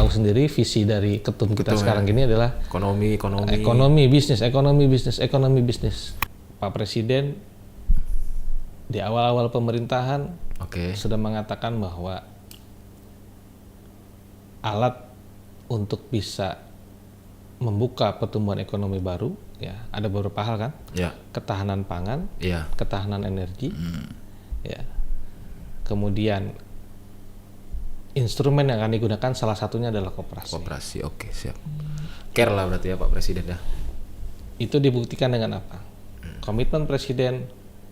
tahu sendiri visi dari ketum kita sekarang ini adalah ekonomi bisnis. Pak Presiden di awal-awal pemerintahan sudah mengatakan bahwa alat untuk bisa membuka pertumbuhan ekonomi baru, ya ada beberapa hal kan, ketahanan pangan, ketahanan energi, ya. Kemudian instrumen yang akan digunakan salah satunya adalah koperasi. Oke, siap. Care lah berarti ya Pak Presiden ya. Itu dibuktikan dengan apa? Komitmen Presiden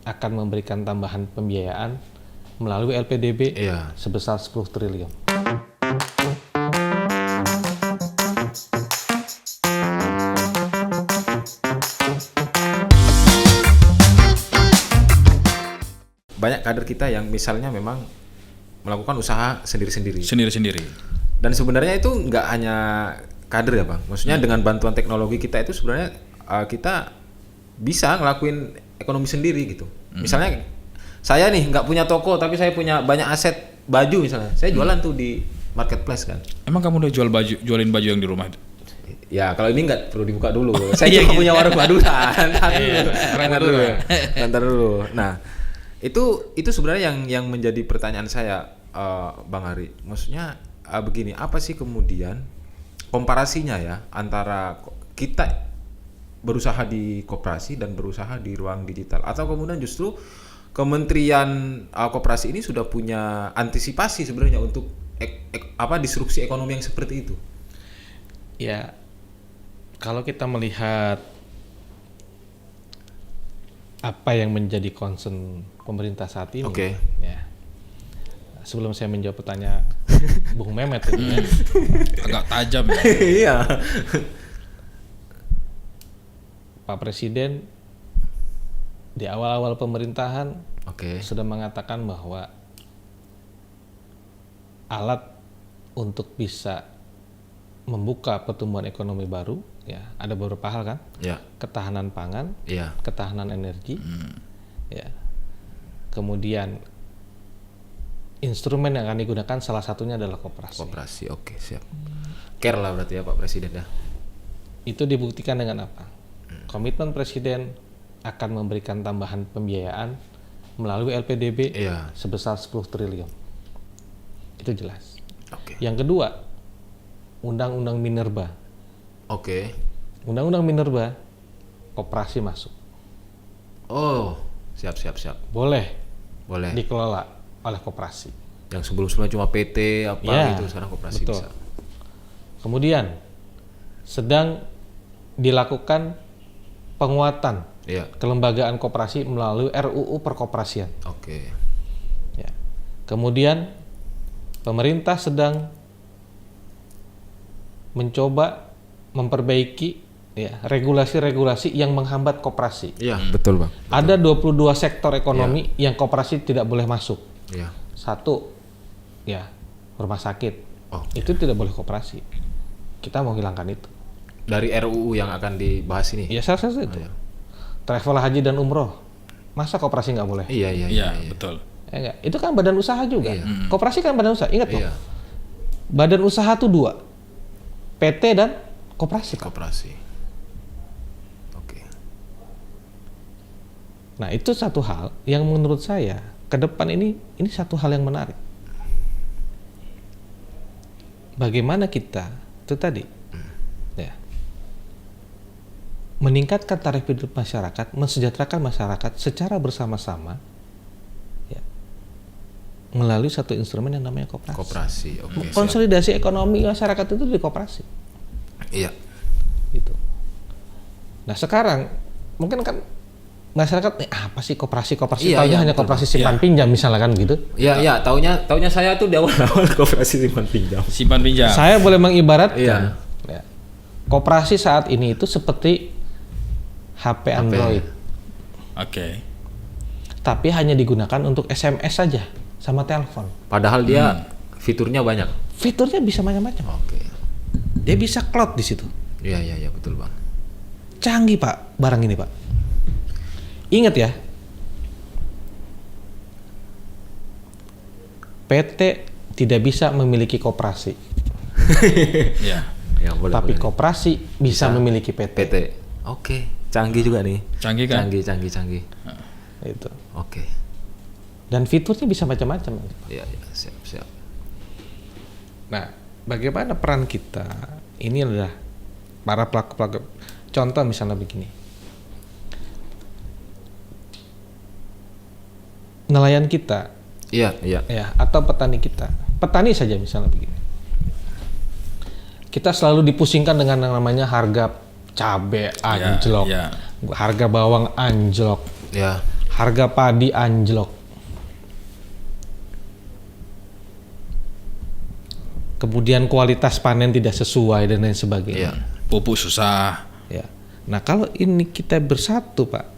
akan memberikan tambahan pembiayaan melalui LPDB sebesar 10 triliun. Banyak kader kita yang misalnya memang melakukan usaha sendiri-sendiri. Dan sebenarnya itu nggak hanya kader ya Bang. Maksudnya dengan bantuan teknologi kita itu sebenarnya kita bisa ngelakuin ekonomi sendiri gitu. Misalnya saya nih nggak punya toko tapi saya punya banyak aset baju misalnya. Saya jualan tuh di marketplace kan. Emang kamu udah jualin baju yang di rumah? Ya kalau ini nggak perlu dibuka dulu. Saya cuma punya warung badulan. Bentar dulu. Nah itu sebenarnya yang menjadi pertanyaan saya, Bang Ari. Maksudnya begini, apa sih kemudian komparasinya ya antara kita berusaha di koperasi dan berusaha di ruang digital, atau kemudian justru Kementerian Koperasi ini sudah punya antisipasi sebenarnya untuk disrupsi ekonomi yang seperti itu? Ya, kalau kita melihat apa yang menjadi concern pemerintah saat ini, ya. Sebelum saya menjawab pertanyaan Bung Mehmet ini ya, agak tajam ya. Iya. Pak Presiden di awal-awal pemerintahan sudah mengatakan bahwa alat untuk bisa membuka pertumbuhan ekonomi baru, ya ada beberapa hal kan, ketahanan pangan, ketahanan energi, ya. Kemudian instrumen yang akan digunakan salah satunya adalah koperasi. Oke, siap. Care lah berarti ya Pak Presiden ya. Itu dibuktikan dengan apa? Komitmen Presiden akan memberikan tambahan pembiayaan melalui LPDB sebesar 10 triliun. Itu jelas. Yang kedua, Undang-Undang Minerba. Undang-Undang Minerba, koperasi masuk. Oh, siap. Boleh dikelola oleh koperasi. Yang sebelumnya cuma PT gitu, sekarang koperasi bisa. Kemudian sedang dilakukan penguatan kelembagaan koperasi melalui RUU Perkoperasian. Ya. Kemudian pemerintah sedang mencoba memperbaiki regulasi-regulasi yang menghambat koperasi. Iya, betul Bang. Ada 22 sektor ekonomi yang koperasi tidak boleh masuk. Satu, rumah sakit. Itu tidak boleh koperasi. Kita mau hilangkan itu. Dari RUU yang akan dibahas ini? Ya, salah satu itu. Travel haji dan umroh. Masa koperasi nggak boleh? Iya, betul. Itu kan badan usaha juga. Koperasi kan badan usaha. Ingat loh. Badan usaha tuh 2. PT dan koperasi. Nah, itu satu hal yang menurut saya ke depan ini satu hal yang menarik. Bagaimana kita itu tadi meningkatkan taraf hidup masyarakat, mensejahterakan masyarakat secara bersama-sama melalui satu instrumen yang namanya koperasi. Konsolidasi ekonomi masyarakat itu di koperasi. Iya. Gitu. Nah, sekarang mungkin kan masyarakat apa sih koperasi taunya hanya koperasi simpan pinjam misalnya kan gitu. Iya, taunya saya tuh di awal koperasi simpan pinjam. Saya boleh mengibaratkan koperasi saat ini itu seperti HP Android. Tapi hanya digunakan untuk SMS saja sama telepon. Padahal dia fiturnya banyak. Fiturnya bisa macam-macam. Dia bisa cloud di situ. Iya, betul Bang. Canggih Pak barang ini Pak. Ingat ya, PT tidak bisa memiliki koperasi. Ya. Ya, boleh, Tapi boleh. koperasi bisa memiliki PT. Oke, canggih juga nih. Canggih kan? Canggih. Itu. Oke. Dan fiturnya bisa macam-macam. Ya, siap. Nah, bagaimana peran kita? Ini adalah para pelaku. Contoh misalnya begini. Nelayan kita, Iya. ya, atau petani kita. Petani saja misalnya begini. Kita selalu dipusingkan dengan yang namanya harga cabai anjlok, harga bawang anjlok, harga padi anjlok. Kemudian kualitas panen tidak sesuai dan lain sebagainya. Pupuk susah. Ya. Nah, kalau ini kita bersatu, Pak.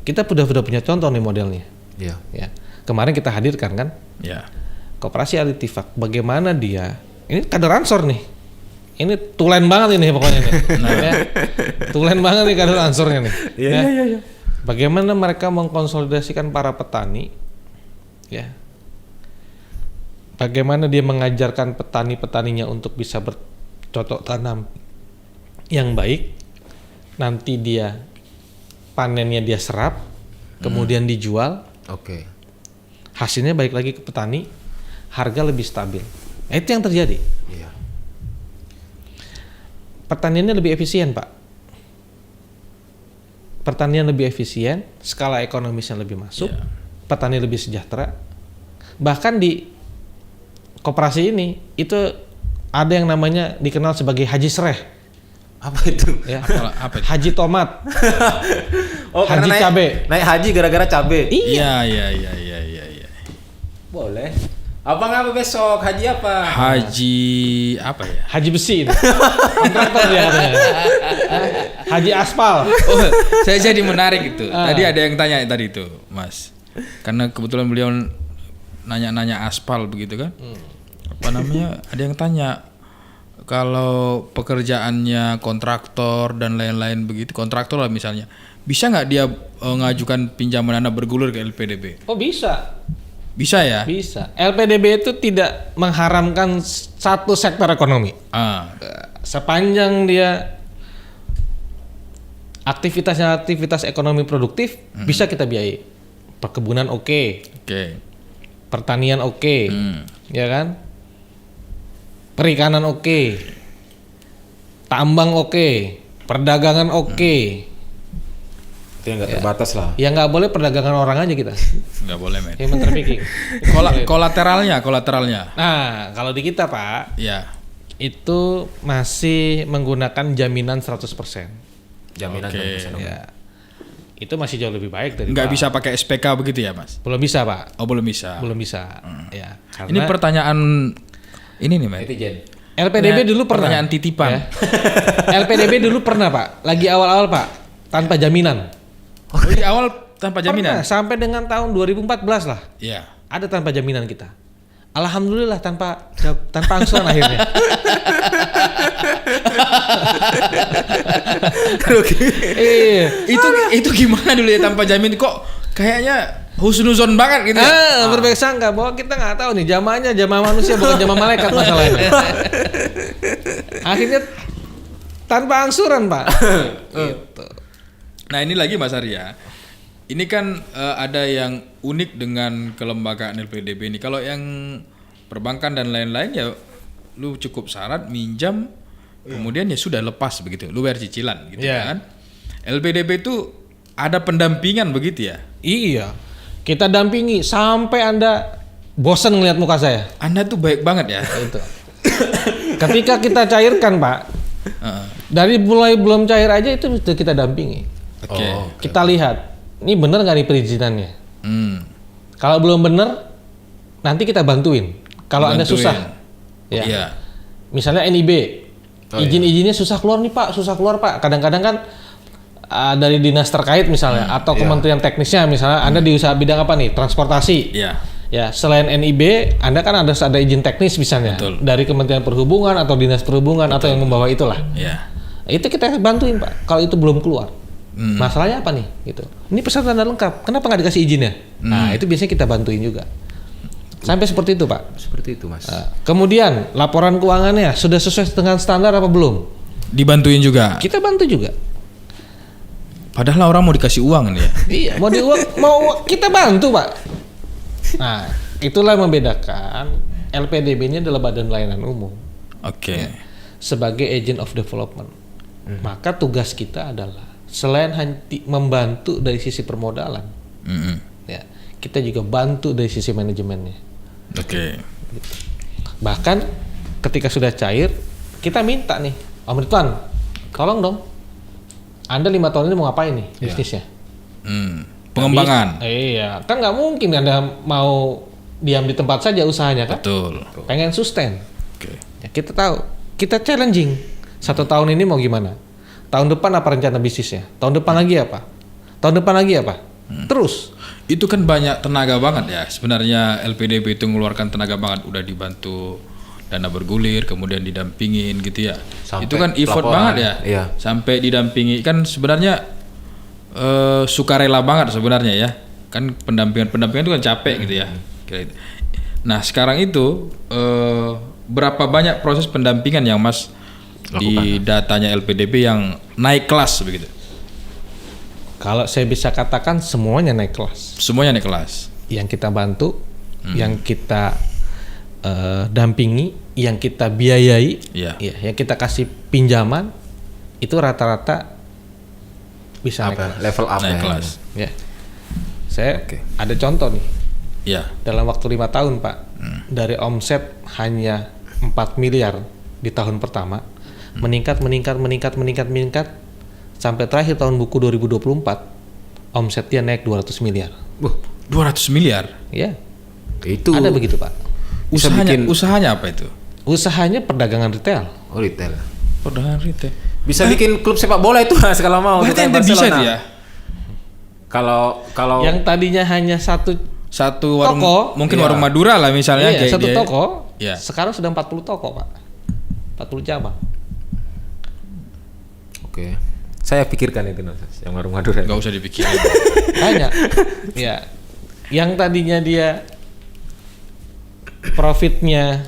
Kita sudah punya contoh nih modelnya. Iya. Ya. Kemarin kita hadirkan kan? Ya. Koperasi Alitifak, bagaimana dia? Ini kader Ansor nih. Ini tulen banget ini pokoknya nih. Ya. Tulen banget nih kader Ansornya nih. Iya. Bagaimana mereka mengkonsolidasikan para petani? Ya. Bagaimana dia mengajarkan petani-petaninya untuk bisa bercocok tanam yang baik. Nanti dia panennya dia serap, kemudian dijual. Oke. Hasilnya balik lagi ke petani, harga lebih stabil. Nah, itu yang terjadi. Iya. Pertaniannya lebih efisien, Pak. Pertanian lebih efisien, skala ekonomisnya lebih masuk, petani lebih sejahtera. Bahkan di koperasi ini itu ada yang namanya dikenal sebagai haji sereh. Apa itu? Ya. Apa itu? Haji tomat. Karena Haji cabe. Naik haji gara-gara cabe. Iya. Boleh. Abang apa besok? Haji apa? Haji apa ya? Haji besi ini. Kontraktor dia katanya. Haji aspal. Oh, saya jadi menarik itu. Tadi ada yang tanya tadi itu, Mas. Karena kebetulan beliau nanya-nanya aspal begitu kan? Apa namanya? Ada yang tanya kalau pekerjaannya kontraktor dan lain-lain begitu, kontraktor lah misalnya, bisa nggak dia ngajukan pinjaman dana bergulir ke LPDB? Oh, bisa. Bisa ya? Bisa. LPDB itu tidak mengharamkan satu sektor ekonomi. Sepanjang dia aktivitas ekonomi produktif, bisa kita biayai. Perkebunan oke. Pertanian oke. Ya kan? Perikanan oke. Tambang oke. Perdagangan oke. Itu yang nggak terbatas lah. Ya nggak boleh perdagangan orang aja kita. Nggak boleh, men. Human trafficking. Kolateralnya. Nah, kalau di kita, Pak, Ya. itu masih menggunakan jaminan 100%. Jaminan 100%. Ya. Itu masih jauh lebih baik dari Nggak Pak. bisa pakai SPK begitu ya, Mas? Belum bisa, Pak. Oh, belum bisa. Belum bisa. Ya, karena Ini pertanyaan ini nih, Mas. Netizen. LPDB dulu pernah. Pertanyaan titipan. Ya. LPDB dulu pernah, Pak. Lagi awal-awal, Pak. Tanpa jaminan. Oh, di awal tanpa jaminan. Pernah, sampai dengan tahun 2014 lah. Iya. Ada tanpa jaminan kita. Alhamdulillah tanpa angsuran akhirnya. Iya. Itu gimana dulu ya tanpa jamin kok kayaknya husnuzon banget gitu ya? Berbaik sangka bahwa kita nggak tahu nih jamaahnya jamaah manusia bukan jamaah malaikat masalahnya. Akhirnya tanpa angsuran, Pak. Gitu. Nah, ini lagi Mas Arya. Ini kan ada yang unik dengan kelembagaan LPDB ini. Kalau yang perbankan dan lain-lain ya lu cukup syarat minjam kemudian ya sudah lepas begitu. Lu bayar cicilan gitu kan. LPDB itu ada pendampingan begitu ya? Iya. Kita dampingi sampai Anda bosan ngelihat muka saya. Anda tuh baik banget ya. Itu. Ketika kita cairkan, Pak. Dari mulai belum cair aja itu sudah kita dampingi. Oke. Kita lihat, ini benar nggak nih perizinannya? Kalau belum benar, nanti kita bantuin. Kalau Anda susah, ya. Misalnya NIB, izin-izinnya susah keluar nih Pak, susah keluar Pak. Kadang-kadang kan dari dinas terkait misalnya, atau kementerian teknisnya misalnya, Anda di usaha bidang apa nih? Transportasi. Ya, selain NIB, Anda kan ada izin teknis misalnya. Betul. Dari Kementerian Perhubungan atau Dinas Perhubungan atau yang membawa itulah. Itu kita bantuin Pak. Kalau itu belum keluar. Masalahnya apa nih? Gitu. Ini pesan tanda lengkap. Kenapa nggak dikasih izinnya? Nah, itu biasanya kita bantuin juga. Sampai seperti itu, Pak. Seperti itu, Mas. Kemudian laporan keuangannya sudah sesuai dengan standar apa belum? Dibantuin juga. Kita bantu juga. Padahal orang mau dikasih uang nih ya. Iya, mau kita bantu, Pak. Nah, itulah yang membedakan LPDB ini adalah Badan Pelayanan Umum. Oke. Sebagai agent of development. Maka tugas kita adalah selain membantu dari sisi permodalan, ya, kita juga bantu dari sisi manajemennya. Oke. Bahkan ketika sudah cair, kita minta nih, Om Ridwan, tolong dong, Anda 5 tahun ini mau ngapain nih bisnisnya? Pengembangan. Iya, kan nggak mungkin Anda mau diam di tempat saja usahanya kan? Betul. Pengen sustain. Oke. Ya, kita tahu, kita challenging. 1 tahun ini mau gimana? Tahun depan apa rencana bisnisnya? Tahun depan lagi apa? Tahun depan lagi apa? Terus. Itu kan banyak tenaga banget ya. Sebenarnya LPDB itu mengeluarkan tenaga banget, udah dibantu dana bergulir, kemudian didampingin gitu ya. Sampai itu kan effort laporan, banget ya. iya. Sampai didampingi kan sebenarnya sukarela banget sebenarnya ya. Kan pendampingan itu kan capek gitu ya. Nah, sekarang itu berapa banyak proses pendampingan yang Mas di datanya LPDB yang naik kelas begitu? Kalau saya bisa katakan semuanya naik kelas. Semuanya naik kelas. Yang kita bantu, yang kita dampingi, yang kita biayai, Iya. ya, yang kita kasih pinjaman, itu rata-rata bisa naik kelas. Level up Naik ya. kelas. Ya. Saya Oke. ada contoh nih. Iya. Dalam waktu 5 tahun, Pak, dari omset hanya 4 miliar di tahun pertama, meningkat sampai terakhir tahun buku 2024, omsetnya naik 200 miliar. 200 miliar. Ya, Itu ada begitu, Pak. Bisa bikin- Usahanya apa itu? Usahanya perdagangan retail. retail. Perdagangan retail. Bisa bikin klub sepak bola itu Mas kalau mau. Berarti kayak ente bisa Barcelona. itu ya? Kalau Yang tadinya hanya satu Warung, Toko. mungkin Iya. warung Madura lah misalnya. iya, kayak satu dia. toko, Iya. sekarang sudah 40 toko, Pak. 40 cabang. Oke. Saya pikirkan itu Mas, yang warung Madura. Nggak usah dipikirin. Banyak. Ya. Yang tadinya dia profitnya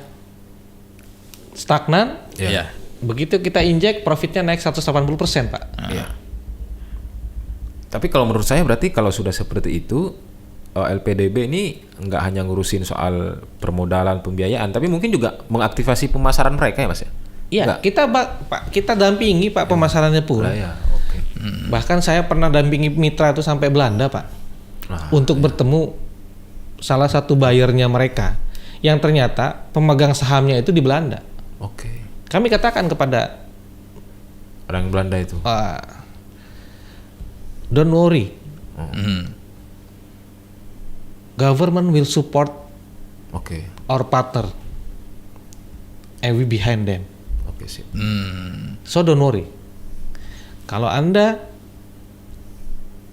stagnan, Iya. begitu kita injek profitnya naik 180%, Pak. Iya. Tapi kalau menurut saya berarti kalau sudah seperti itu LPDB ini nggak hanya ngurusin soal permodalan pembiayaan, tapi mungkin juga mengaktifasi pemasaran mereka ya Mas ya? Iya, Nggak? kita dampingi Pak pemasarannya pun. Lah ya, oke. Bahkan saya pernah dampingi mitra itu sampai Belanda, Pak. Untuk bertemu salah satu buyernya mereka yang ternyata pemegang sahamnya itu di Belanda. Oke. Kami katakan kepada Orang Belanda itu. don't worry, government will support Oke. our partner and we behind them. Oke, sip. So don't worry. Kalau Anda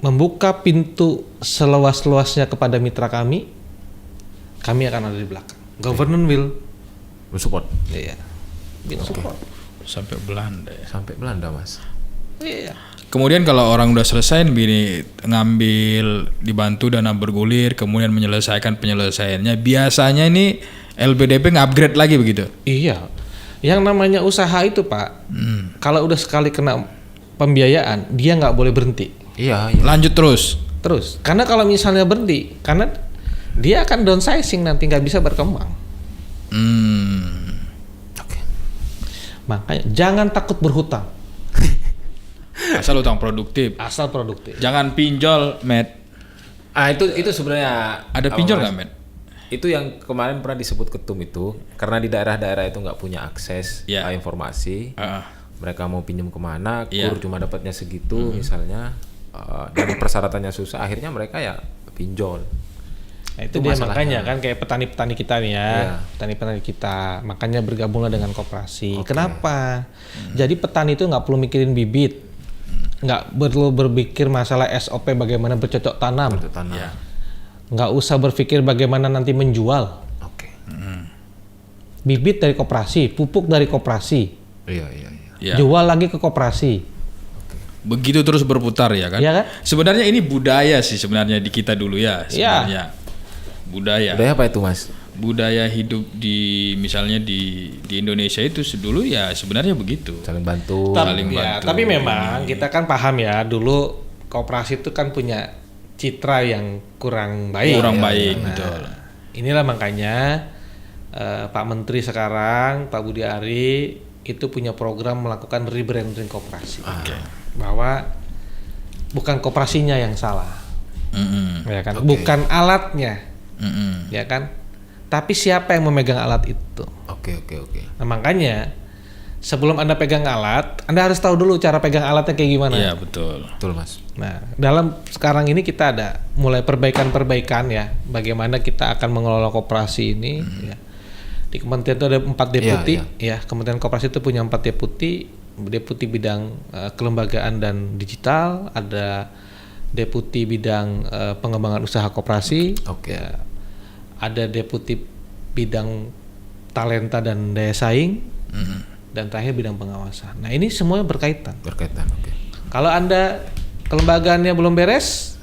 membuka pintu seluas-luasnya kepada mitra kami akan ada di belakang. Government will, Mensupport iya, will support. Sampai Belanda ya. sampai Belanda Mas. Iya. Kemudian kalau orang udah selesai begini, ngambil, dibantu dana bergulir, kemudian menyelesaikan penyelesaiannya, biasanya ini LPDB nge-upgrade lagi begitu? Iya. Yang namanya usaha itu, Pak, kalau udah sekali kena pembiayaan, dia nggak boleh berhenti. Iya, iya. Lanjut terus? Terus, karena kalau misalnya berhenti, karena dia akan downsizing nanti nggak bisa berkembang. Oke. Makanya jangan takut berhutang, Asal utang produktif. asal produktif. Jangan pinjol, Matt. Itu sebenarnya Ada apa, pinjol Mas? nggak, Matt? Itu yang kemarin pernah disebut ketum itu karena di daerah-daerah itu nggak punya akses Iya. informasi. Mereka mau pinjam kemana, Iya. cuma dapatnya segitu misalnya, dan persyaratannya susah, akhirnya mereka ya pinjol. Nah, itu Itu dia masalahnya. makanya kan kayak petani-petani kita nih ya, Iya. petani-petani kita, makanya bergabunglah dengan koperasi. Kenapa? Jadi petani itu nggak perlu mikirin bibit, nggak perlu berpikir masalah SOP bagaimana bercocok tanam, Untuk tanah. Iya. nggak usah berpikir bagaimana nanti menjual. Oke. Bibit dari koperasi, pupuk dari koperasi, Iya, iya, iya. Ya. jual lagi ke koperasi. Begitu terus berputar ya kan? Iya kan? Sebenarnya ini budaya sih sebenarnya di kita dulu ya sebenarnya. Budaya. Budaya apa itu Mas? budaya hidup di misalnya di Indonesia itu dulu ya sebenarnya begitu. Saling bantu. Saling bantu. Tapi memang kita kan paham ya, dulu koperasi itu kan punya citra yang kurang baik. Kurang baik, betul. Inilah makanya Pak Menteri sekarang, Pak Budi Ari itu punya program melakukan rebranding koperasi. Bahwa bukan koperasinya yang salah. Ya kan? Bukan alatnya. Ya kan? Tapi siapa yang memegang alat itu? Oke. Nah, makanya sebelum Anda pegang alat, Anda harus tahu dulu cara pegang alatnya kayak gimana. Iya, betul. Betul, Mas. Nah, dalam sekarang ini kita ada mulai perbaikan ya, bagaimana kita akan mengelola koperasi ini. Ya. Di Kementerian itu ada 4 deputi, ya. Kementerian Koperasi itu punya 4 deputi bidang kelembagaan dan digital, ada deputi bidang pengembangan usaha koperasi, ya. Ada deputi bidang talenta dan daya saing, dan terakhir bidang pengawasan. Nah, ini semuanya berkaitan. Oke. Kalau Anda kelembagaannya belum beres,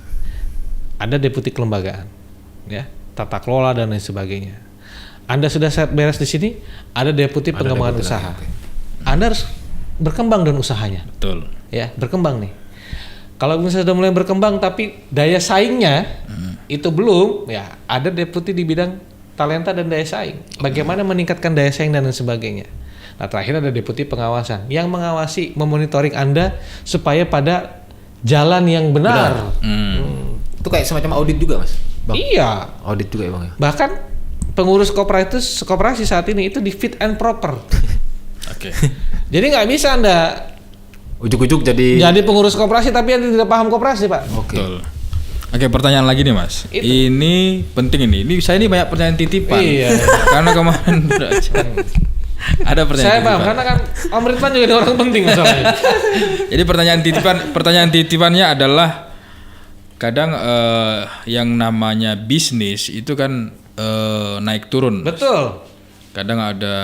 ada deputi kelembagaan, ya, tata kelola dan lain sebagainya. Anda sudah beres di sini, ada deputi pengembangan usaha. Anda harus berkembang dan usahanya. Betul. Ya, berkembang nih. Kalau misalnya sudah mulai berkembang tapi daya saingnya itu belum, ya ada deputi di bidang talenta dan daya saing. Bagaimana meningkatkan daya saing dan lain sebagainya. Nah, terakhir ada deputi pengawasan yang mengawasi, memonitoring Anda supaya pada jalan yang benar. Itu kayak semacam audit juga, Mas? Bang? Iya. Audit juga ya, Bang ya? Bahkan pengurus koperasi saat ini itu di fit and proper. Oke. Jadi nggak bisa Anda ujuk-ujuk jadi pengurus koperasi tapi Anda tidak paham koperasi, Pak. Oke. Oke, pertanyaan lagi nih, Mas. Itu. Ini penting ini. Saya ini banyak pertanyaan titipan. Iya. Karena kemarin ada pertanyaan Saya titipan. paham karena kan Om Ridwan juga ada orang penting masalahnya. Jadi pertanyaan titipannya adalah kadang yang namanya bisnis itu kan naik turun. Betul. Kadang ada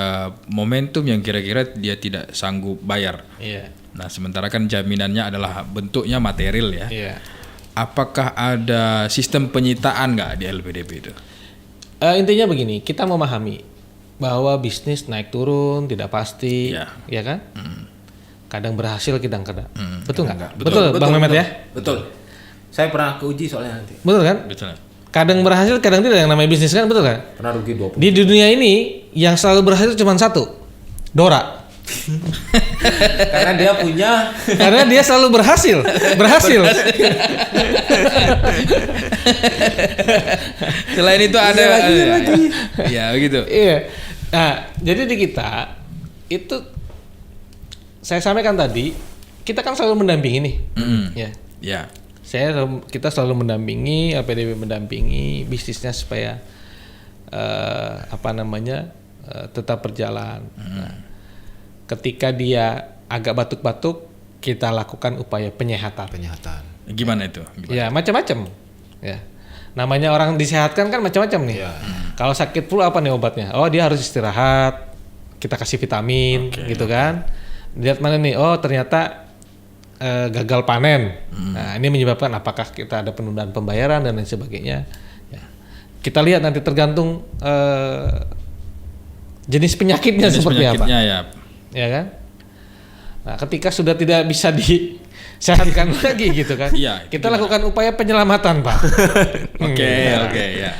momentum yang kira-kira dia tidak sanggup bayar. Iya. Nah, sementara kan jaminannya adalah bentuknya material ya. Iya. Apakah ada sistem penyitaan nggak di LPDP itu? Intinya begini, kita memahami bahwa bisnis naik turun tidak pasti, ya kan? Kadang berhasil, kadang enggak. Betul nggak? Betul, Bang Mehmet ya? Betul. Saya pernah keuji soalnya nanti. Betul kan? Betul. Kadang berhasil, kadang tidak, yang namanya bisnis kan, betul kan? Pernah rugi 20. Di dunia ini yang selalu berhasil cuma satu, Dora. Karena dia punya Karena dia selalu berhasil. Selain itu ada lagi. Ya begitu. Iya. Nah, jadi di kita itu saya sampaikan tadi, kita kan selalu mendampingi nih. Ya. Ya. Kita selalu mendampingi, LPDP mendampingi bisnisnya supaya tetap berjalan. Nah, ketika dia agak batuk-batuk, kita lakukan upaya penyehatan. Gimana itu? Ya, macam-macam. Ya. Namanya orang disehatkan kan macam-macam nih. Kalau sakit flu apa nih obatnya? Oh, dia harus istirahat. Kita kasih vitamin, gitu kan. Lihat mana nih? Oh, ternyata gagal panen. Nah, ini menyebabkan apakah kita ada penundaan pembayaran dan lain sebagainya. Ya. Kita lihat nanti tergantung jenis penyakitnya seperti apa. Ya kan? Nah, ketika sudah tidak bisa disehatkan lagi gitu kan, kita lakukan upaya penyelamatan, Pak. Oke, ya.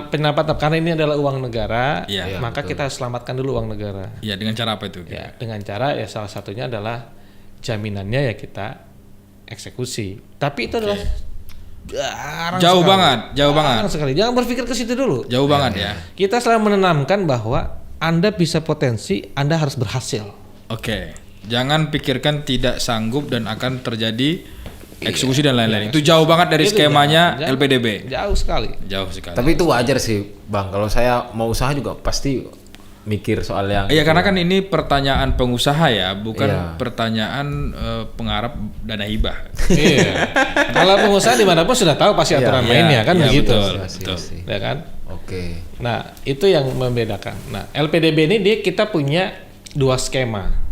Penyelamatan karena ini adalah uang negara, maka kita harus selamatkan dulu uang negara. Iya, dengan cara apa itu? Ya, dengan cara ya salah satunya adalah jaminannya ya kita eksekusi. Tapi itu adalah jauh banget. Sekali. Jangan berpikir ke situ dulu. Jauh banget ya. Kita selalu menanamkan bahwa Anda bisa potensi, Anda harus berhasil. Oke. Jangan pikirkan tidak sanggup dan akan terjadi eksekusi dan lain-lain. Itu jauh banget dari skemanya LPDP. Jauh sekali. Tapi itu wajar sih, Bang. Kalau saya mau usaha juga pasti mikir soal yang iya, karena kan ini pertanyaan pengusaha ya, bukan pertanyaan pengharap dana hibah. Iya. Kalau pengusaha dimanapun sudah tahu pasti aturan mainnya kan begitu. Betul. Ya kan? Oke. Nah, itu yang membedakan. Nah, LPDB ini kita punya 2 skema.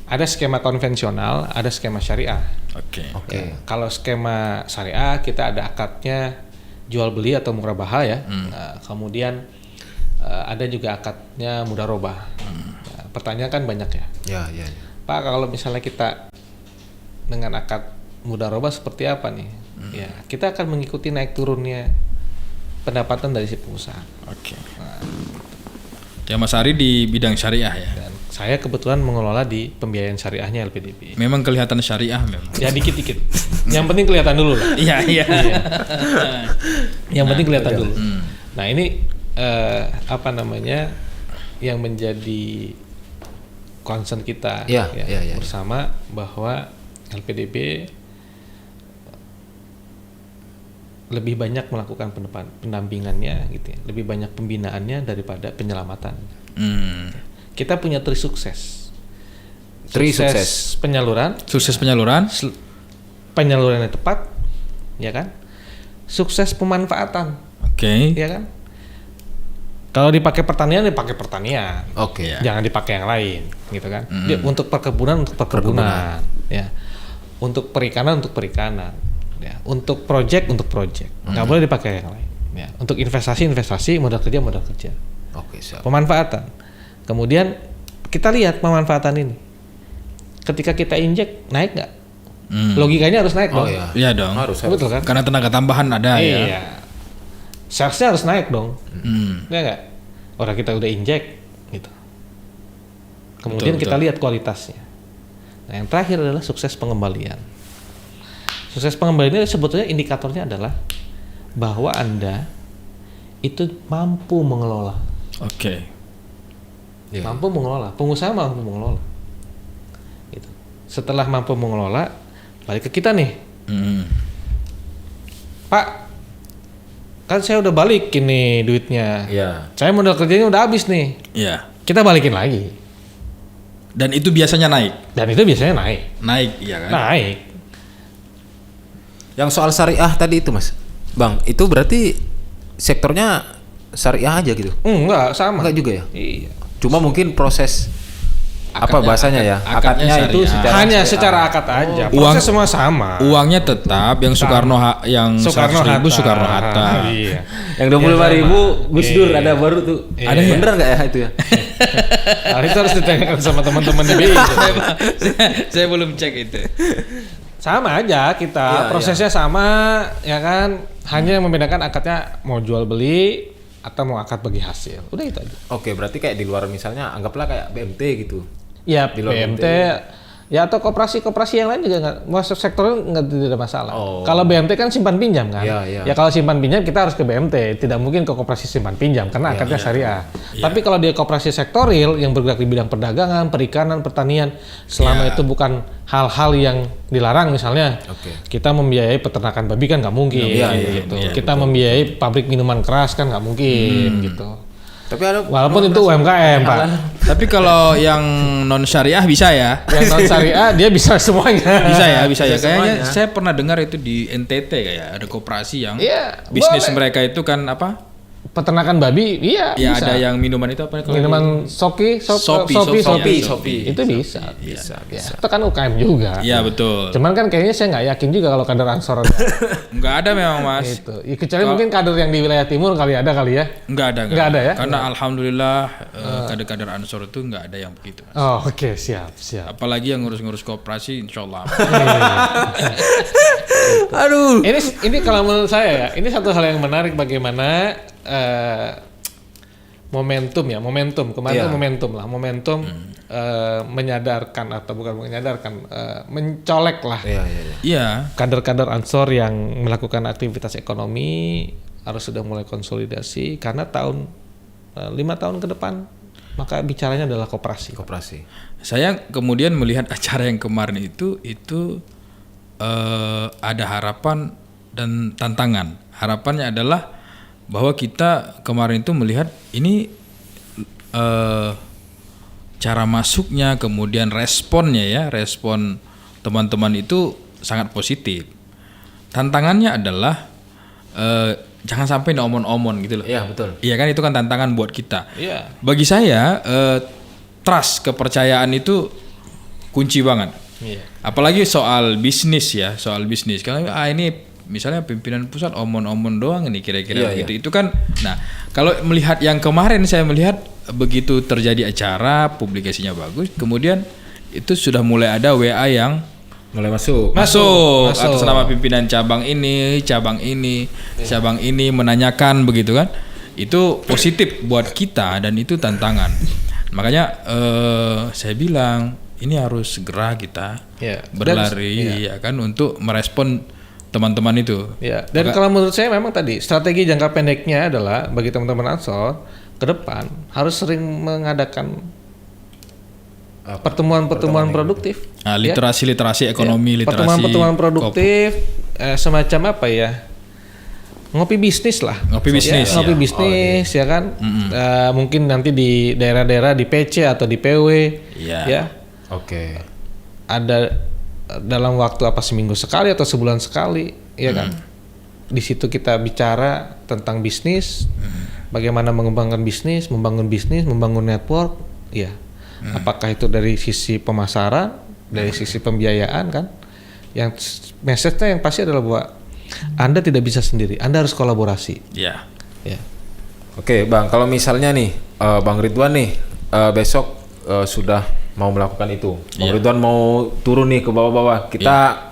Ada skema konvensional, ada skema syariah. Oke. Ya, kalau skema syariah kita ada akadnya jual beli atau murabaha ya. Nah, kemudian ada juga akadnya mudharabah. Nah, pertanyaan kan banyak ya. Ya. Pak, kalau misalnya kita dengan akad mudharabah seperti apa nih? Ya, kita akan mengikuti naik turunnya pendapatan dari si pengusaha. Oke. Ya Mas Ari di bidang syariah ya. Dan saya kebetulan mengelola di pembiayaan syariahnya LPDB. Memang kelihatan syariah memang. Ya dikit-dikit. Yang penting kelihatan dulu lah. Iya. Yang penting kelihatan dulu. Nah ini yang menjadi concern kita Ya. bersama bahwa LPDB lebih banyak melakukan pendampingannya gitu ya, lebih banyak pembinaannya daripada penyelamatan. Kita punya tri sukses. Sukses penyaluran, penyaluran yang tepat, ya kan? Sukses pemanfaatan, ya kan? Kalau dipakai pertanian, dipakai pertanian. Oke. Jangan dipakai yang lain, gitu kan? Untuk perkebunan, ya. Untuk perikanan, ya. Untuk project, nggak boleh dipakai yang lain. Ya. Untuk investasi, modal kerja. Oke, siap. Pemanfaatan. Kemudian kita lihat pemanfaatan ini. Ketika kita injek, naik nggak? Logikanya harus naik dong. Iya dong. Harus. Betul kan? Karena tenaga tambahan ada ya. Iya. Salesnya harus naik dong. Ya nggak? Orang kita udah injek, gitu. Kemudian kita lihat kualitasnya. Nah, yang terakhir adalah sukses pengembalian. Sukses pengembalian ini sebetulnya indikatornya adalah bahwa Anda itu mampu mengelola. Oke. Mampu mengelola, pengusaha mampu mengelola. Gitu. Setelah mampu mengelola, balik ke kita nih. Pak, kan saya udah balik ini duitnya. Iya. Saya modal kerjanya udah habis nih. Iya. Kita balikin lagi. Dan itu biasanya naik. Naik, iya kan? Naik. Yang soal syariah tadi itu Mas, Bang, itu berarti sektornya syariah aja gitu? Enggak, sama. Enggak juga ya? Iya. Cuma mungkin proses Akadnya akadnya itu syariah. secara akad aja. Uang Proses semua sama. Uangnya tetap yang Soekarno yang 100.000 Soekarno Hatta. Iya. Yang 25.000 Gus Dur ada baru tuh. Iya. Ada beneran nggak ya itu ya? Nah, itu harus ditanyakan sama teman-teman di BI. Saya belum cek itu. Sama aja kita, prosesnya sama, ya kan? Hanya yang membedakan akadnya mau jual beli atau mau akad bagi hasil. Udah itu aja. Oke, berarti kayak di luar misalnya anggaplah kayak BMT gitu. Ya, Di luar BMT ya atau koperasi yang lain juga nggak, masuk sektor nggak tidak ada masalah. Kalau BMT kan simpan pinjam kan. Ya kalau simpan pinjam kita harus ke BMT, tidak mungkin ke koperasi simpan pinjam karena akadnya syariah. Tapi kalau dia koperasi sektoril yang bergerak di bidang perdagangan, perikanan, pertanian, selama itu bukan hal-hal yang dilarang, misalnya kita membiayai peternakan babi kan nggak mungkin gitu. Kita membiayai pabrik minuman keras kan nggak mungkin gitu. Tapi ada walaupun itu UMKM Pak. Tapi kalau yang non syariah bisa ya. Yang non syariah dia bisa semuanya. Bisa ya. Kayaknya saya pernah dengar itu di NTT kayak ada koperasi yang bisnis mereka itu kan apa? Peternakan babi, iya. Ya bisa. ada yang minuman itu apa? Minuman Sopi. Itu bisa. Itu kan UKM juga. Iya betul. Cuman kan kayaknya saya nggak yakin juga kalau kader Ansor ada. Nggak ada memang Mas. Gitu. Ya, kecuali mungkin kader yang di wilayah timur kali ada ya. Nggak ada ya. Karena alhamdulillah kader-kader Ansor itu nggak ada yang begitu Mas. Oh oke, siap. Apalagi yang ngurus-ngurus koperasi insyaallah. Aduh. Ini kalau menurut saya ya, ini satu hal yang menarik bagaimana momentum kemarin momentum menyadarkan atau bukan menyadarkan mencolek lah kader-kader Ansor yang melakukan aktivitas ekonomi harus sudah mulai konsolidasi karena 5 tahun ke depan maka bicaranya adalah koperasi. Saya kemudian melihat acara yang kemarin itu ada harapan dan tantangan. Harapannya adalah bahwa kita kemarin itu melihat ini cara masuknya, kemudian responnya respon teman-teman itu sangat positif. Tantangannya adalah jangan sampai omon-omon gitu loh. Iya betul. Iya kan itu kan tantangan buat kita. Iya. Bagi saya trust, kepercayaan itu kunci banget. Iya. Apalagi soal bisnis. Kalau ini misalnya pimpinan pusat omon-omon doang ini kira-kira Iya, begitu. Itu kan, nah kalau melihat yang kemarin saya melihat begitu terjadi acara, publikasinya bagus, kemudian itu sudah mulai ada WA yang Mulai masuk. masuk Masuk. atas nama pimpinan cabang ini menanyakan begitu kan. Itu positif buat kita dan itu tantangan. Makanya saya bilang ini harus segera kita Ya. berlari ya kan untuk merespon teman-teman itu. Ya, dan kalau menurut saya memang tadi strategi jangka pendeknya adalah bagi teman-teman Ansor ke depan harus sering mengadakan pertemuan-pertemuan produktif. Nah, literasi ekonomi, literasi pertemuan-pertemuan produktif semacam apa ya? Ngopi bisnis lah. Ngopi bisnis, Ya, ngopi ya. bisnis ya kan. Mungkin nanti di daerah-daerah di PC atau di PW Iya. ya. Oke. Ada dalam waktu apa seminggu sekali atau sebulan sekali ya kan. Di situ kita bicara tentang bisnis, bagaimana mengembangkan bisnis, membangun network, ya. Apakah itu dari sisi pemasaran, dari sisi pembiayaan kan? Yang message-nya yang pasti adalah bahwa Anda tidak bisa sendiri, Anda harus kolaborasi. Ya. Ya. Oke, Bang, kalau misalnya nih Bang Ridwan nih besok sudah mau melakukan itu. Bang Ridwan mau turun nih ke bawah-bawah. Kita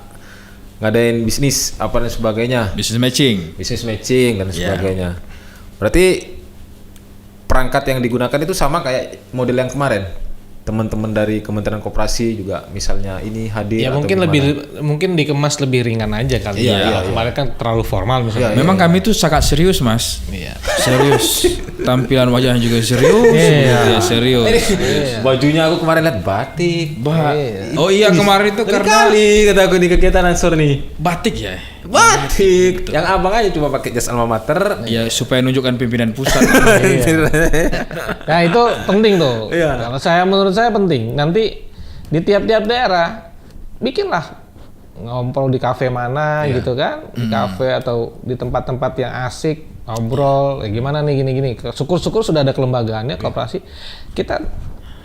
ngadain bisnis apa dan sebagainya. Business matching. Bisnis matching dan sebagainya. Berarti perangkat yang digunakan itu sama kayak model yang kemarin. Teman-teman dari Kementerian Koperasi juga misalnya ini hadir Ya atau mungkin gimana? mungkin dikemas lebih ringan aja kali. Iya, Kemarin kan terlalu formal misalnya. Memang kami tuh sangat serius, Mas. Iya. Serius. Tampilan wajahnya juga serius. Iya. Serius. Bajunya aku kemarin lihat batik. Oh iya, kemarin itu karena Kali kata aku di kegiatan Ansor nih. batik ya. Batik. Yang abang aja cuma pakai jas alma mater. Ya supaya nunjukkan pimpinan pusat. Nah itu penting tuh. Iya. Kalau menurut saya penting. Nanti di tiap-tiap daerah bikinlah ngobrol di kafe mana gitu kan, di kafe atau di tempat-tempat yang asik ngobrol. Gimana nih gini-gini. Syukur-syukur sudah ada kelembagaannya koperasi. Kita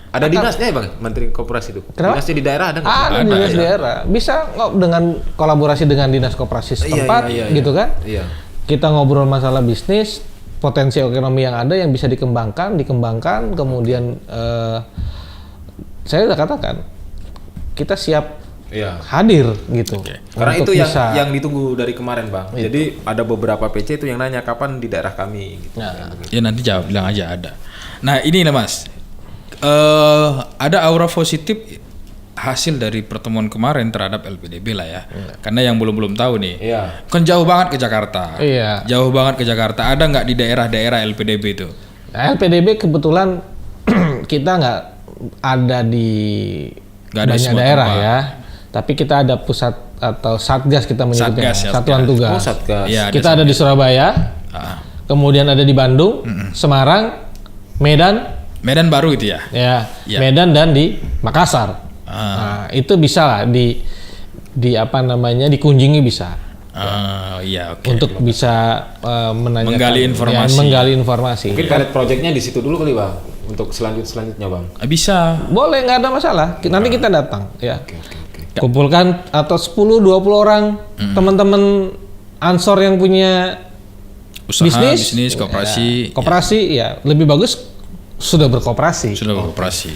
Ada dinasnya ya Bang, Menteri Koperasi itu. Kenapa? Dinasnya di daerah ada nggak? ada dinas daerah. Bisa dengan kolaborasi dengan dinas koperasi setempat iya. gitu kan. Iya. Kita ngobrol masalah bisnis, potensi ekonomi yang ada yang bisa dikembangkan, kemudian saya udah katakan kita siap Iya. hadir gitu. Karena untuk itu bisa. yang ditunggu dari kemarin Bang. Jadi ada beberapa PC itu yang nanya kapan di daerah kami gitu. Nah, Ya nanti jawab, bilang aja ada. Nah ini lah Mas, ada aura positif hasil dari pertemuan kemarin terhadap LPDB lah ya. Karena yang belum tahu nih, Iya. kan jauh banget ke Jakarta. Iya. Jauh banget ke Jakarta. Ada nggak di daerah-daerah LPDB itu? LPDB kebetulan kita nggak ada di Nggak ada banyak semua daerah tempat. ya. Tapi kita ada pusat atau satgas kita menyebutnya, Satgas, ya, satuan satgas. tugas. Oh, Satgas. Iya, Kita ada di Surabaya, Ah. kemudian ada di Bandung, Semarang, Medan, Medan baru itu ya? ya, Ya. Medan dan di Makassar. Ah. Nah, itu bisa lah di apa namanya dikunjungi bisa Iya oke. untuk bisa menanyakan, Menggali informasi. menggali informasi. Mungkin pilot projectnya di situ dulu kali Bang. Untuk selanjutnya Bang. Bisa. Boleh, nggak ada masalah. Nanti kita datang ya. Oke. Kumpulkan atau 10-20 orang teman-teman Ansor yang punya Usaha, bisnis, koperasi. koperasi ya lebih bagus sudah berkooperasi Sudah beroperasi.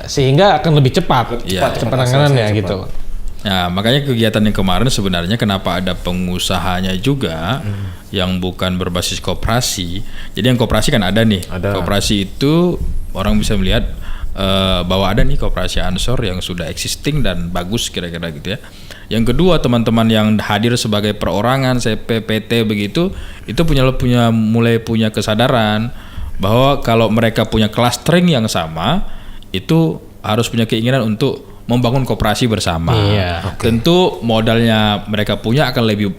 sehingga akan lebih cepat Iya. penanganannya Cepat. gitu. Nah, makanya kegiatan yang kemarin sebenarnya kenapa ada pengusahanya juga yang bukan berbasis koperasi. Jadi yang koperasi kan ada nih. Ada. Koperasi itu orang bisa melihat bahwa ada nih koperasi Ansor yang sudah existing dan bagus kira-kira gitu ya. Yang kedua, teman-teman yang hadir sebagai perorangan, CP, PT begitu, itu mulai punya kesadaran bahwa kalau mereka punya clustering yang sama, itu harus punya keinginan untuk membangun koperasi bersama. Iya. Tentu modalnya mereka punya akan lebih,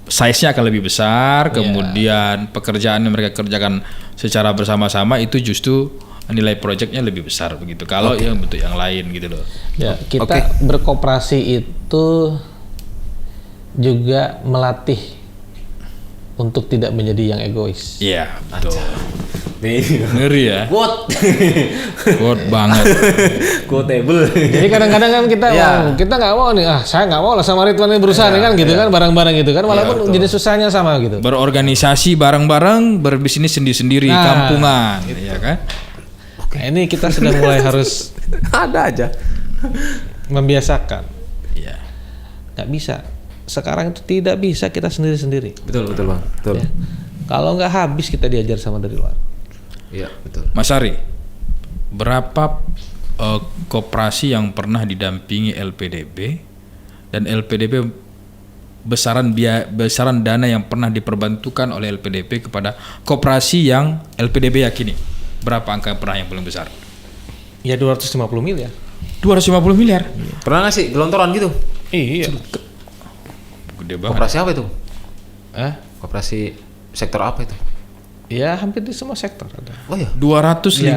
size-nya akan lebih besar, kemudian pekerjaan yang mereka kerjakan secara bersama-sama itu justru nilai proyeknya lebih besar begitu. Kalau yang bentuk yang lain gitu loh. Ya, kita berkooperasi itu juga melatih untuk tidak menjadi yang egois. Iya, betul. Ngeri ya. Quote banget. Quotable. Jadi kadang-kadang kan kita kita nggak mau nih, saya nggak mau lah sama Ridwan ini berusaha nih kan gitu kan bareng-bareng gitu kan, walaupun jenis usahanya sama gitu. Berorganisasi bareng-bareng, berbisnis sendiri-sendiri, kampungan, ya kan? Nah, ini kita sudah mulai harus Ada aja. membiasakan. Iya. Nggak bisa. Sekarang itu tidak bisa kita sendiri-sendiri. Betul Bang. Betul. Ya. Kalau nggak habis kita diajar sama dari luar. Iya, betul. Mas Ari, berapa koperasi yang pernah didampingi LPDB dan LPDB besaran dana yang pernah diperbantukan oleh LPDB kepada koperasi yang LPDB yakini? Berapa angka pernah yang paling besar? Ya 250 miliar. 250 miliar. Pernah nggak sih gelontoran gitu? Iya. Gede banget. Koperasi apa itu? Koperasi sektor apa itu? Ya hampir di semua sektor ada. Oh ya. 250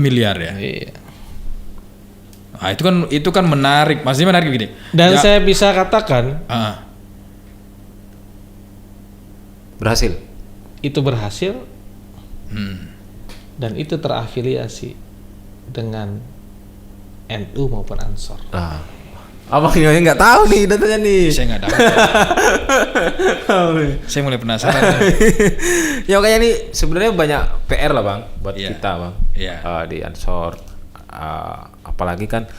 miliar ya. Iya. Nah, itu kan menarik, masih menarik gini. Dan saya bisa katakan Berhasil. itu berhasil dan itu terafiliasi dengan NU maupun Ansor. Abang ini nggak tahu nih datanya nih. Saya nggak tahu. Saya mulai penasaran. Ya kayaknya nih sebenarnya banyak PR lah Bang buat kita Bang. Di Ansor, apalagi kan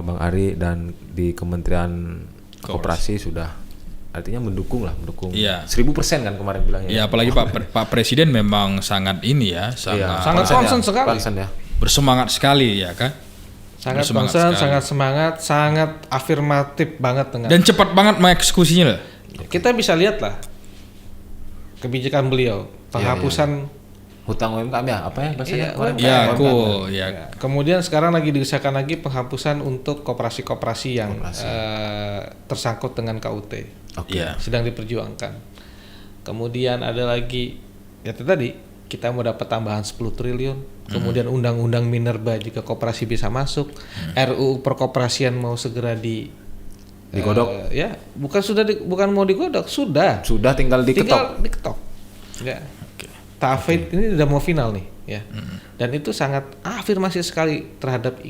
Bang Ari dan di Kementerian Koperasi sudah artinya mendukung 1000% kan kemarin bilangnya. Iya, apalagi Pak Presiden memang sangat ini ya, sangat concern sekali. Bersemangat sekali ya kan. Sangat concern, sangat semangat, sangat afirmatif banget dengan. Dan cepat banget mengeksekusinya lah. Kita bisa lihat lah kebijakan beliau, penghapusan hutang UMKM ya, apa ya bahasanya? Kemudian sekarang lagi diusahakan lagi penghapusan untuk koperasi-koperasi yang tersangkut dengan KUT. Sedang diperjuangkan. Kemudian ada lagi ya tadi kita mau dapat tambahan 10 triliun. Kemudian undang-undang minerba juga koperasi bisa masuk. RUU perkoperasian mau segera digodok. Bukan mau digodok, sudah tinggal diketok. Ya. Ta'afid ini udah mau final nih ya. Dan itu sangat afirmasi sekali terhadap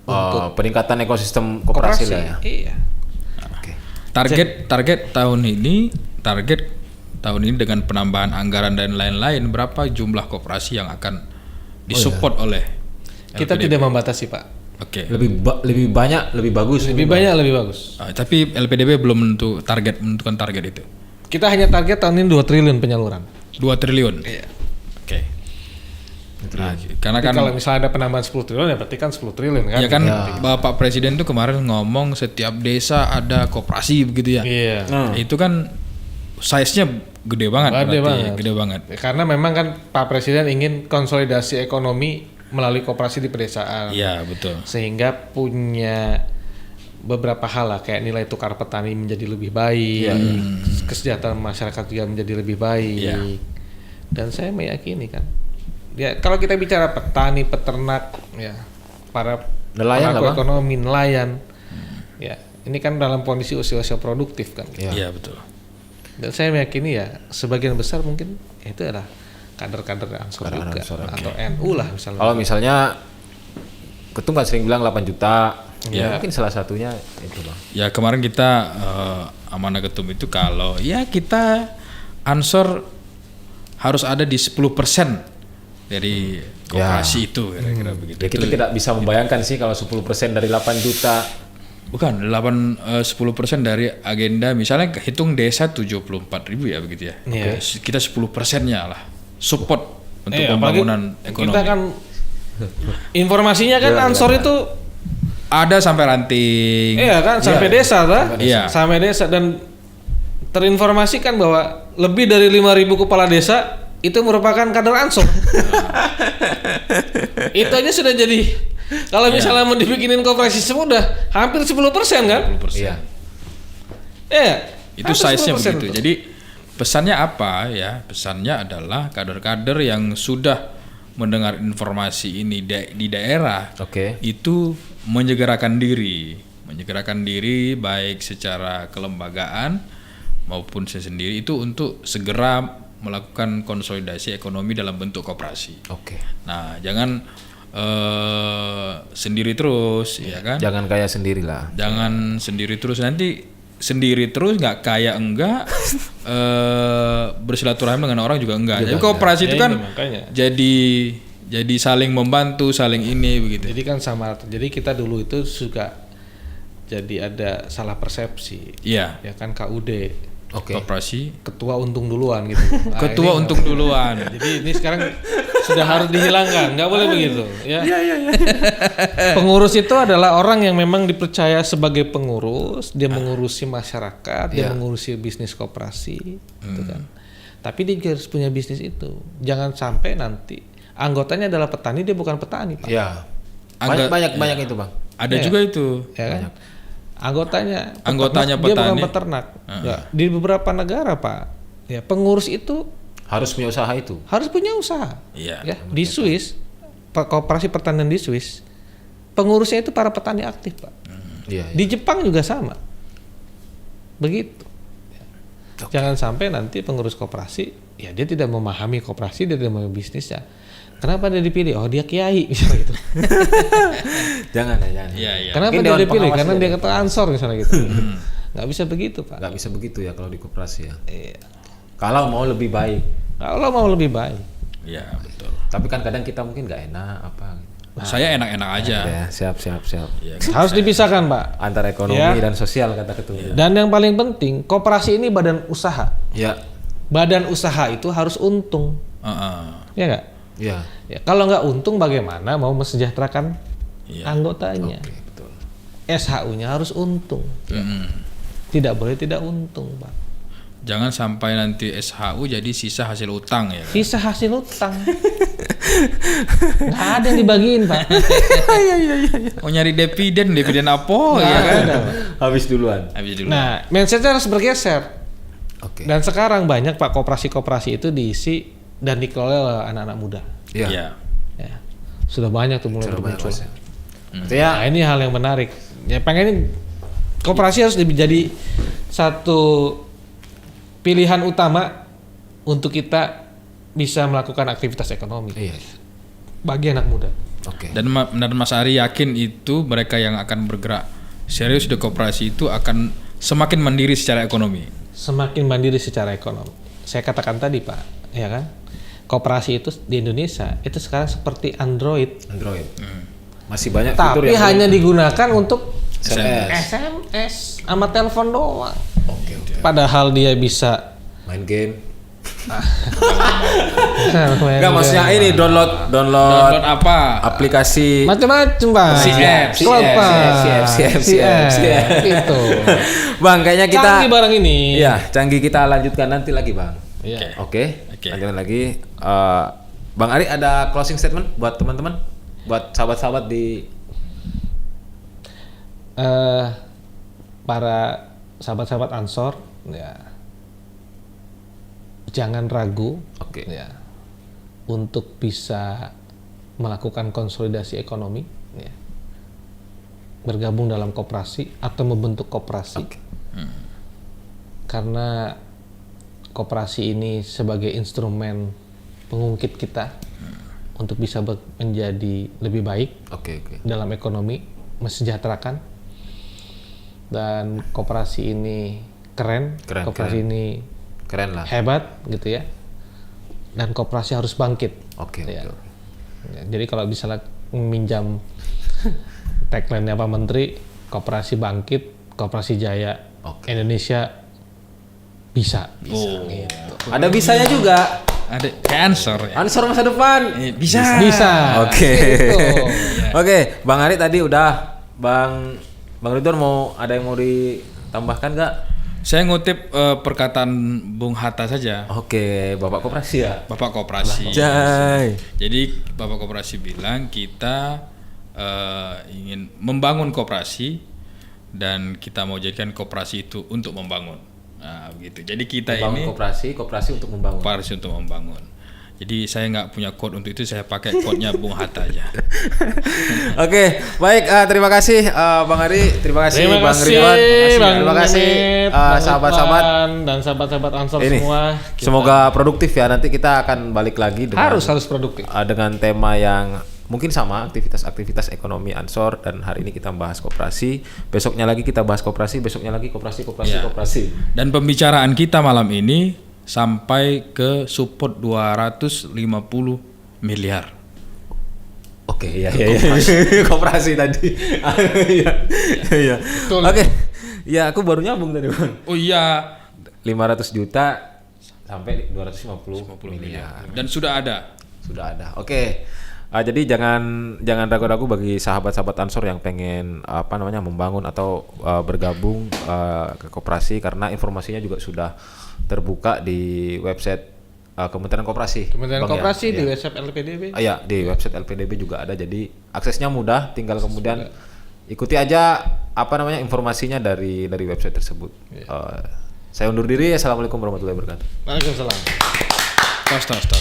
untuk peningkatan ekosistem koperasi lah ya. Iya. Target tahun ini dengan penambahan anggaran dan lain-lain, berapa jumlah koperasi yang akan disupport oleh kita LPDB? Tidak membatasi Pak. Lebih banyak lebih bagus. Lebih banyak lebih bagus. Tapi LPDB belum menentukan target itu. Kita hanya target tahun ini 2 triliun penyaluran. 2 triliun. Iya. Oke. Nah, karena jadi kan kalau misalnya ada penambahan 10 triliun ya berarti kan 10 triliun kan. Ya kan Bapak Presiden tuh kemarin ngomong setiap desa ada koperasi begitu ya. Iya. Itu kan size-nya gede banget. Gede banget. Karena memang kan Pak Presiden ingin konsolidasi ekonomi melalui koperasi di pedesaan. Iya, betul. Sehingga punya beberapa hal lah kayak nilai tukar petani menjadi lebih baik, kesejahteraan masyarakat juga menjadi lebih baik. Dan saya meyakini kan, ya kalau kita bicara petani, peternak, ya para pelaku ekonomi, nelayan, ya ini kan dalam kondisi usia-usia produktif kan. Iya, betul. Dan saya meyakini ya sebagian besar mungkin itu adalah kader-kader Ansor juga atau NU lah misalnya. Kalau misalnya Ketum kan sering bilang 8 juta. Ya mungkin salah satunya itu Bang. Ya kemarin kita amanah Ketum itu kalau ya kita Ansor harus ada di 10% dari koperasi itu kira-kira begitu. Ya kita tidak bisa membayangkan sih kalau 10% dari 8 juta. Bukan 10% dari agenda, misalnya hitung desa 74.000 ya begitu ya. Kita 10%-nya lah support untuk pembangunan ekonomi. Kita kan informasinya kan Ansor itu ada sampai ranting. Iya kan sampai desa lah. Iya. Sampai desa dan terinformasikan bahwa lebih dari 5.000 kepala desa itu merupakan kader Ansor. Itu aja sudah jadi. Kalau misalnya mau dibikinin koperasi semua udah hampir 10% kan? 10%. Iya. Itu size-nya begitu. Itu. Jadi pesannya apa ya? Pesannya adalah kader-kader yang sudah mendengar informasi ini di daerah, itu menyegerakan diri baik secara kelembagaan maupun sendiri itu untuk segera melakukan konsolidasi ekonomi dalam bentuk koperasi. Oke. Nah, jangan sendiri terus, ya kan? Jangan kayak sendirilah. Jangan sendiri terus, nanti sendiri terus nggak kaya enggak, bersilaturahmi dengan orang juga enggak. Jadi koperasi itu kan makanya. jadi saling membantu, saling ini begitu. Jadi kan sama. Jadi kita dulu itu suka jadi ada salah persepsi. Iya. Ya kan KUD. Oke. Koperasi. Ketua untung duluan gitu. Nah, Ketua ini untung duluan. Jadi ini sekarang sudah harus dihilangkan, nggak boleh begitu. Ya. Pengurus itu adalah orang yang memang dipercaya sebagai pengurus, dia mengurusi masyarakat, dia mengurusi bisnis koperasi, gitu kan. Tapi dia juga harus punya bisnis itu. Jangan sampai nanti anggotanya adalah petani, dia bukan petani, Pak. Iya. Angga- Banyak itu, Bang. Ada juga itu. Ya kan? Anggotanya Anggotanya dia bukan petani. peternak. Ya, di beberapa negara, Pak, ya pengurus itu Harus punya usaha itu. harus punya usaha. Iya. Ya, di Swiss, koperasi pertanian di Swiss, pengurusnya itu para petani aktif, Pak. Iya. Di Jepang juga sama. Begitu. Jangan sampai nanti pengurus koperasi, ya dia tidak memahami koperasi, dia tidak memahami bisnisnya. Kenapa dia dipilih? Oh, dia kiai misalnya gitu. Jangan. Iya, iya. Kenapa Mungkin dia dewan dipilih? pengawas Karena ya, dia dewan ketua ansor misalnya gitu. Nggak bisa begitu, Pak. Nggak bisa begitu ya kalau di koperasi ya. Iya. Kalau mau lebih baik. Kalau mau lebih baik. Iya, betul. Tapi kan kadang kita mungkin nggak enak apa. Saya enak-enak aja. Ya, siap. Iya. Harus dipisahkan, Pak. Antara ekonomi Ya. dan sosial kata ketua. Dan yang paling penting, koperasi ini badan usaha. Ya. Badan usaha itu harus untung. Heeh. Ya nggak? Ya. Ya, kalau nggak untung bagaimana mau mesejahterakan Iya. anggotanya? Oke, betul. SHU-nya harus untung. Mm-mm. Tidak boleh tidak untung, Pak. Jangan sampai nanti SHU jadi sisa hasil utang ya. Sisa hasil utang. Nggak ada yang dibagiin, Pak. Oh, nyari dividen apa ya kan? Habis duluan. Habis dulu. Nah, mindsetnya harus bergeser. Oke. Dan sekarang banyak, Pak, koperasi-koperasi itu diisi dan dikelola oleh anak-anak muda. Iya. Iya. Ya. Sudah banyak tuh mulai Sudah banyak, bermuncul. Mas, ya. Ya. Nah, ini hal yang menarik. Ya, pengen koperasi harus jadi satu pilihan utama untuk kita bisa melakukan aktivitas ekonomi Iya. bagi anak muda. Oke. Dan Mas Ari yakin itu mereka yang akan bergerak serius di koperasi itu akan semakin mandiri secara ekonomi. Semakin mandiri secara ekonomi. Saya katakan tadi, Pak, ya kan? Koperasi itu di Indonesia itu sekarang seperti Android, Masih banyak fitur tapi yang hanya digunakan untuk SMS. SMS sama telepon doang. Oke. Padahal dia bisa Main game. Enggak, maksudnya ini download Download apa? aplikasi macam-macam, Pak. CF, Gitu. Bang, kayaknya kita Canggih barang ini. Iya, canggih, kita lanjutkan nanti lagi, Bang. Iya. Oke. Oke. Lanjutkan lagi. Bang Ari, ada closing statement buat teman-teman, buat sahabat-sahabat di Para sahabat-sahabat Ansor, ya, jangan ragu, Oke. ya, untuk bisa melakukan konsolidasi ekonomi, ya, bergabung dalam koperasi atau membentuk koperasi, karena koperasi ini sebagai instrumen pengungkit kita untuk bisa menjadi lebih baik Oke. dalam ekonomi, mesejahterakan. Dan koperasi ini keren, koperasi ini Keren lah. hebat gitu ya. Dan koperasi harus bangkit. Oke, Ya. betul. Ya, jadi kalau misalnya meminjam tagline-nya Pak Menteri, koperasi bangkit, koperasi jaya, Oke. Indonesia bisa. Oh. Gitu. Ada bisanya juga. Ada kayak answer ya. Ansor masa depan. Bisa. Bisa. Oke. Gitu. Oke, Bang Ari tadi udah. Bang Ridwan ada yang mau ditambahkan nggak? Saya ngutip perkataan Bung Hatta saja. Oke, Bapak Koperasi ya. Bapak koperasi. Jai. Jadi Bapak koperasi bilang kita ingin membangun koperasi dan kita mau jadikan koperasi itu untuk membangun. Nah, begitu. Jadi kita Membangun ini koperasi untuk membangun. koperasi untuk membangun. Jadi saya nggak punya code untuk itu, saya pakai code-nya Bung Hatta aja. Oke, baik. Terima kasih Bang Ari, terima kasih Terima Bang kasih, Ridwan, Bang terima kasih Mehmet, Bang sahabat-sahabat. Irfan, dan sahabat-sahabat Ansor Ini, semua. semoga produktif ya. Nanti kita akan balik lagi dengan Harus produktif. dengan tema yang mungkin sama, aktivitas-aktivitas ekonomi Ansor, dan hari ini kita bahas koperasi. Besoknya lagi kita bahas koperasi, besoknya lagi koperasi. Ya. Dan pembicaraan kita malam ini sampai ke support 250 miliar. Oke, ya. Koperasi tadi. Iya. Oke. Ya, aku baru nyambung tadi, Bang. Oh iya, 500 juta sampai 250 miliar. dan sudah ada. Sudah ada. Oke. Jadi jangan ragu-ragu bagi sahabat-sahabat Ansor yang pengen membangun atau bergabung ke koperasi, karena informasinya juga sudah terbuka di website Kementerian Koperasi. Kementerian Bang, Koperasi ya? di website LPDB. Iya, di website LPDB juga ada. Jadi aksesnya mudah, tinggal kemudian ikuti aja informasinya dari website tersebut. Saya undur diri. Assalamualaikum warahmatullahi wabarakatuh. Waalaikumsalam. Tos.